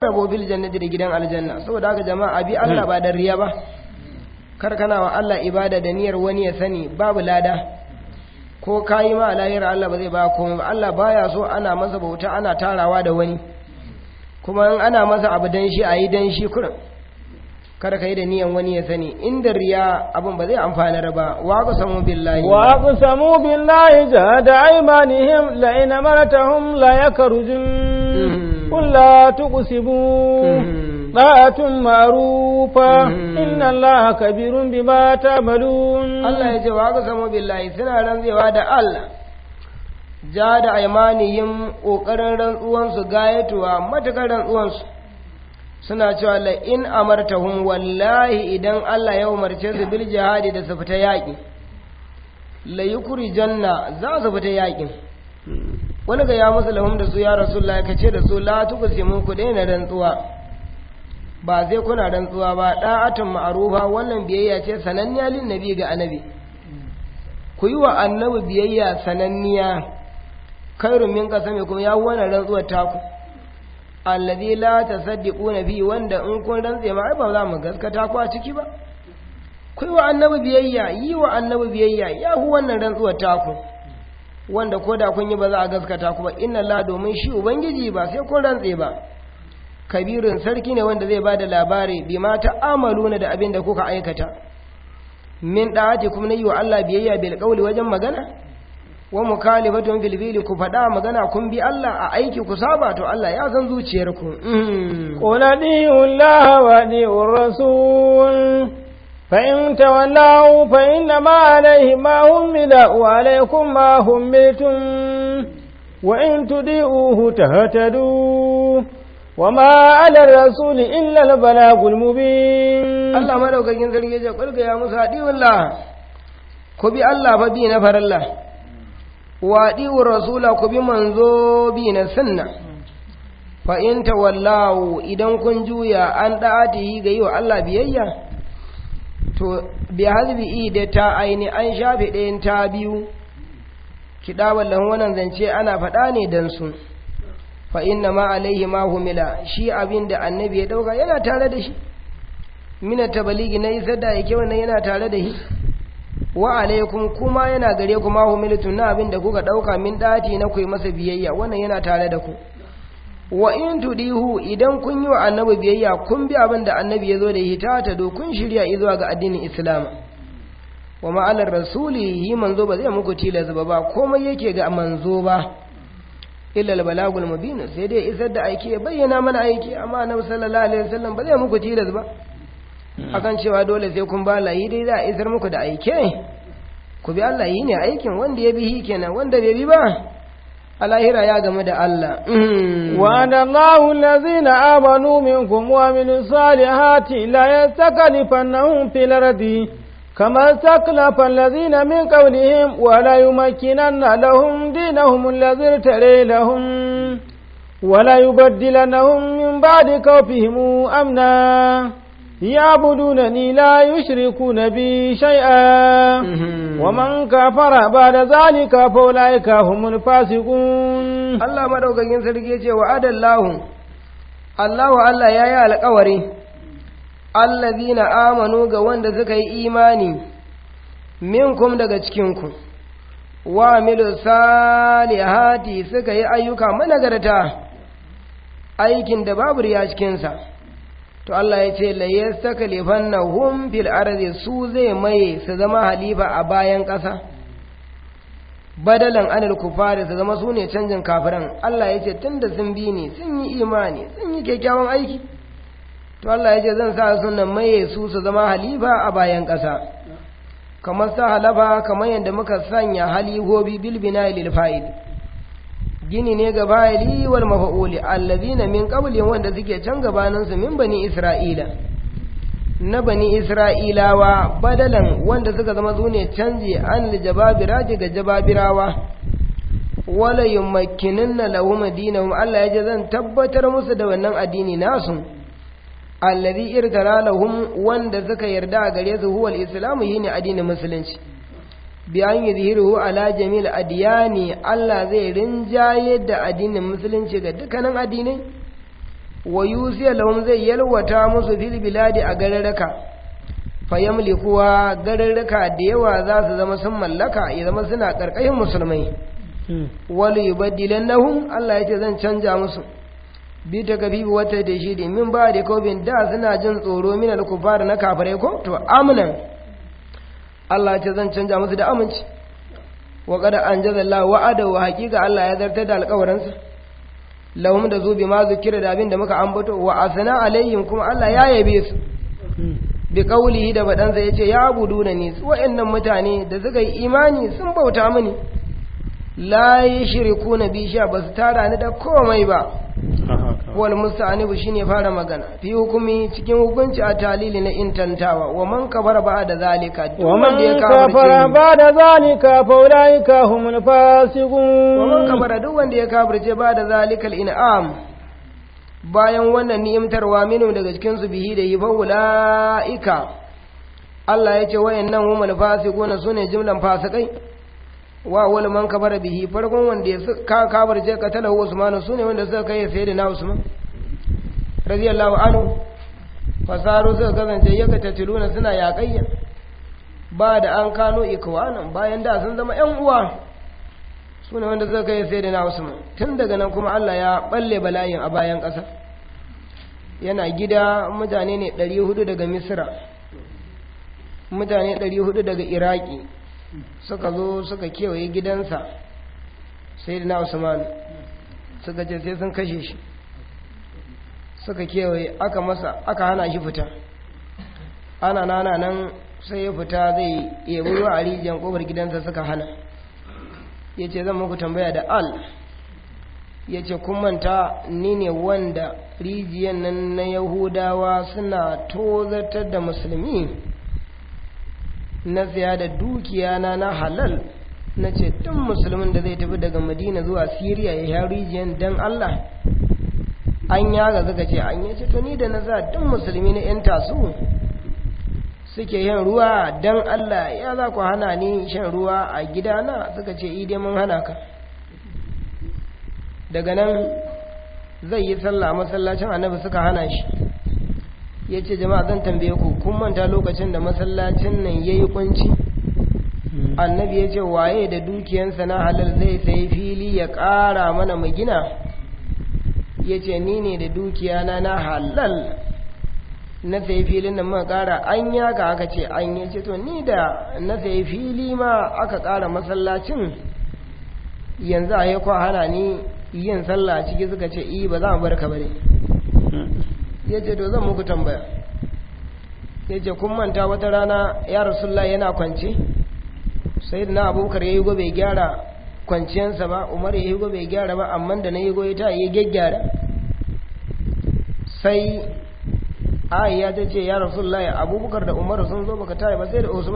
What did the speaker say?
rabo bil jannati da gidan aljanna. Saboda haka jama'a bi Allah ba da riya ba, kar kana wa Allah ibada da niyyar wani ya sani, babu lada. Ko kayi ma lahira Allah ba zai ba komai ba. Allah baya so ana masa bauta ana tarawa da wani, kuma in ana masa abu dan shi ayi dan shi kurin, kada kai da niyan wani ya sani. Inda riya abun ba zai amfana ba. Wa aqsamu billahi jahada aymanihim la in amartahum la yakrujun qul la tuqsibu ta'atun ma'rufa inna Allaha kabirun bima ta'malun. Allah ya ce wa aqsamu billahi, suna rantsewa da Allah, jahada aymanihim, kokarin rantsuwansu gayatuwa matakar rantsuwansu, suna cewa la in amartahum, wallahi idan Allah ya umarce su bil jihadi da su fita yaƙi, la yukrijanna, za su fita yaƙin. Wani ga ya musu lahum da su, ya rasulullahi ka ce da su la tuqsimu, ku daina rantsuwa, ba sai kuna rantsuwa ba. Da'atun ma'rufa, wannan biyayya ce sananniya lin nabi ga annabi, ku yi wa annabi biyayya sananniya. Khairun min qasami, kuma ya wannan rantsuwar taku alladhi la tasaddiquna bi, wanda in kun rantse ma ai ba za mu gaskata ku a ciki ba. Ku yi wa annabi biyayya, yi wa annabi biyayya ya hu wannan rantsuwar taku, wanda ko da kun yi ba za a gaskata ku ba. Inna Allah, domin shi ubangiji ba sai kun rantse ba, kabirin sarki ne wanda zai bada labari bi ma ta'amaluna, da abin da kuka aikata. Min da'ati, kuma yi wa Allah biyayya bil qawli, wajen magana, wa mukalifatun fil fili, ku faɗa magana kun bi Allah, a aiki ku saba, to Allah ya san zuciyarku. Qul adi'u Allah wa adi'u rasul fa in tawallaw fa inna ma alayhi ma humila wa alaykum ma humiltum wa in tudi'uhu tahtadu wa ma 'ala ar-rasuli illa al-balagul mubin. Allah madaukakin sarki ya ce kulga ya musa adi'u Allah, ku bi Allah fa bi na faralla, waɗi'u rasula, ku bi manzo bi na sunna. Fa in tawallawu, idan kun juya an da'atihi ga yi wa Allah biyayya, to bi hazbi da ta aini an shafe ɗayan ta biyu, kiɗa wallan wannan zance ana faɗa ne dan su. Fa inna ma alaihi ma humila, shi abin da annabi ya ɗauka yana tare da shi, mina tabaligi na isar da yake wannan yana tare da shi. Wa alaikum, kuma yana gare ku ma humiltu, na abin da kuka dauka min dati na ku masa biyayya, wannan yana tare da ku. Wa in tudihu, idan kun yi wa annabi biyayya, kun bi abin da annabi ya zo da hita ta do, kun shirya zuwa ga addinin Islam. Wa ma'alar rasuli, yi manzo ba zai muku tilas ba, komai yake ga manzo ba, illa al-balagul mubin, sai dai isar da aiki ya bayyana mana aiki. Amma annabi sallallahu alaihi wasallam ba zai muku tilas ba akan cewa dole sai kun ba layi, dai za a isar muku da aike, ku bi Allah, yi ne aikin. Wanda ya bi kenan, wanda bai bi ba a lahira ya game da Allah. Wa'ada Allahu allazina amanu minkum wa amilus salihati la yastakhlifannahum fil ardi kama istakhlafa allazina min qablihim wa la yumakkinanna lahum dinahum allazi irtara lahum wa la yubaddilannahum min ba'di khawfihim amna يعبدونني لا يشركون بي شيئا ومن كفر بعد ذلك فأولئك هم الفاسقون. الله مدوكاkin sarki yace wa adallahu, Allah yayi alƙawari, allazina amanu, ga wanda suka yi imani, minkum daga cikin ku, wa amilu salihati, suka yi ayyuka managarta, aikin da babu riya cikin sa. To Allah ya ce la yastakhlifannahum fil ardi, su zai maye su zama halifa a bayan ƙasa, badalan anil kufari, su zama su ne canjin kafiran. Allah ya ce tunda sun bi ni, sun yi imani, sun yi kyakkyawan aiki, to Allah ya ce zan sa su nan maye su zama halifa a bayan ƙasa, kamar sa halafa, kamar yadda muka sanya halihobi bil bina'i lil fa'il, gini ne ga fa'ili wal mafa'uli, allazina min qablihim, wanda suke can gabanin su, min bani isra'ila, na bani isra'ilawa, badalan wanda suka zama su ne canji an lijababira ga jababirawa. Wala yumakkinanna lahum dinahum, Allah ya ce zan tabbatar musu da wannan addini nasu, allazi irtara lahum, wanda suka yarda a gare su, huwal islamu, shine addinin musulunci. biyan yuzhiruhu ala jamil adiyani, Allah zai rinjaye da addinin musulunci ga dukkanin addinai. wa yusiya lahum zai yalwata musu fil biladi a gararraka fayamlikuwa gararraka da yawa za su zama sun mallaka ya zama suna karkashin musulmai wal yubaddilannahum Allah yace zan canja musu bi ta gabi wata da shi min ba da kobin da suna jin tsoro min al-kufar na kafirai ko to amnan Allah yace zan canja musu da aminci wa qad anjaza Allah wa'ada wa haqiqa Allah ya zartar da alƙawarinsa lahum da zubi ma zikira da abin da muka ambato wa asna alaihim kuma Allah ya yabe su bi qaulihi da badansa yace ya abuduna ni wa'annan mutane da suka yi imani sun bauta mini la yushrikuna bi sha basu tara ni da komai ba wal musta'anibu shine fara magana fi hukumi cikin hukunci a talili na intantawa wa man kafara ba'da zalika wa man kafara ba'da zalika fa ulaika humul fasiqun wa man kafara duk wanda ya kafirce ba'da zalikal in'am bayan wannan ni'imtarwa minum daga cikin su bihi da yi fa ulaika Allah yace wayannan humul fasiquna sune jumlan fasikai wa wal man kafara bihi farkon wanda ya kafirce katalahu Usman sune wanda suka kai sayyidina Usman radiyallahu anhu fasaru suka kasance yaka tatiluna suna yaƙayya ba da an kano ikwanan bayan da sun zama ƴan uwa sune wanda suka kai sayyidina Usman tun daga nan kuma Allah ya balle bala'in a bayan ƙasa yana gida mutane ne 400 daga Misra mutane 400 daga Iraki suka zo suka kewaye gidansa sai da Usman suka ce sai sun kashe shi suka kewaye aka hana shi fita ana nana nan sai ya fita zai yabi ruwa a rijiyar kofar gidansa suka hana ya ce zan muku tambaya da ya ce kun manta ni ne wanda rijiyar nan na Yahudawa suna tozartar da musulmi na siya da dukiya na halal na ce tun musulmin da zai tafi daga Madina zuwa Siriya ya sha rijiyar dan Allah an yaga suka ce an yi to ni da na sa tun musulmi na yan tasu suke yin ruwa dan Allah ya za ku hana ni shan ruwa a gidana suka ce idai mun hana ka daga nan zai yi sallah masallacin annabi suka hana shi ya ce jama'a zan tambaye ku kun manta lokacin da masallacin nan ya yi kunci annabi ya ce waye da dukiyansa na halal zai sai fili ya ƙara mana magina ya ce ni ne da dukiyana na halal na sai filin nan muka ƙara an yaka aka ce an yi ce to ni da na sai fili ma aka ƙara masallacin yanzu a yi kwa hana ni yin sallah ciki suka ce ba za mu bar ka bane ya ce to zan muku tambaya ya ce kun manta wata rana ya Rasulullah yana kwance sai na Abubakar ya yi gobe gyara kwanciyansa ba Umar ya yi gobe gyara ba amma da na yi gobe ta yi gyaggyara sai Aisha ta ce ya Rasulullah Abubakar da Umar sun zo baka tare ba sai da Usman